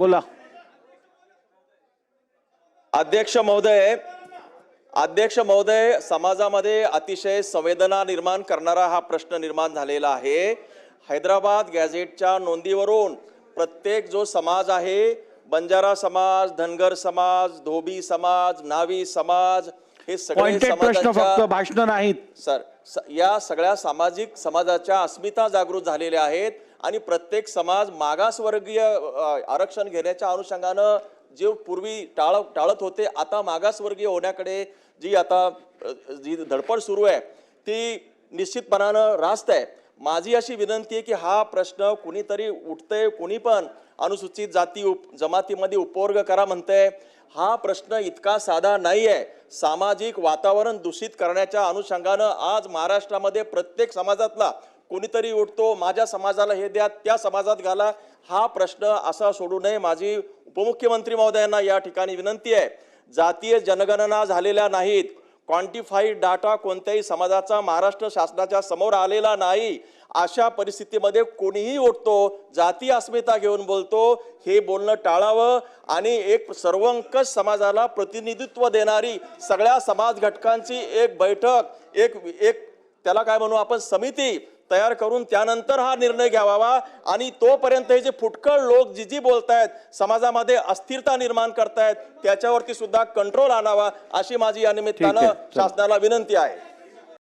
बोला. अध्यक्ष महोदय, समाजामध्ये अतिशय संवेदना निर्माण करणारा हा प्रश्न निर्माण झालेला आहे. हैदराबाद गॅझेटच्या नोंदीवरून प्रत्येक जो समाज आहे, बंजारा समाज, धनगर समाज, धोबी समाज, न्हावी समाज, हे सगळे प्रश्न फक्त भाषण नाहीत सर. या सगळ्या सामाजिक समाजाच्या अस्मिता जागृत झालेल्या आहेत आणि प्रत्येक समाज मागासवर्गीय आरक्षण घेण्याच्या अनुषंगानं जे पूर्वी टाळत होते, आता मागासवर्गीय होण्याकडे जी धडपड सुरू आहे ती निश्चितपणानं रास्त आहे. माझी अशी विनंती आहे की हा प्रश्न कुणीतरी उठतंय, कुणी पण अनुसूचित जाती जमातीमध्ये उपवर्ग करा म्हणतंय. हा प्रश्न इतका साधा नाही आहे. सामाजिक वातावरण दूषित करण्याच्या अनुषंगानं आज महाराष्ट्रामध्ये प्रत्येक समाजातला कोणीतरी उठतो, माझ्या समाजाला हे द्या, त्या समाजात घाला. हा प्रश्न असा सोडू नये. माझी उपमुख्यमंत्री महोदयांना या ठिकाणी विनंती आहे. जातीय जनगणना झालेल्या नाहीत, क्वांटिफाईड डाटा कोणत्याही समाजाचा महाराष्ट्र शासनाच्या समोर आलेला नाही. अशा परिस्थितीमध्ये कोणीही उठतो, जाती अस्मिता घेऊन बोलतो, हे बोलणं टाळावं आणि एक सर्वंकष समाजाला प्रतिनिधित्व देणारी सगळ्या समाज घटकांची एक बैठक, एक त्याला काय म्हणू आपण, समिती तयार करून त्यानंतर हा निर्णय घ्यावा. आणि तोपर्यंत हे जे फुटकळ लोक जी बोलतायत, समाजामध्ये अस्थिरता निर्माण करतायत, त्याच्यावरती सुद्धा कंट्रोल आणावा, अशी माझी या निमित्तानं शासनाला विनंती आहे.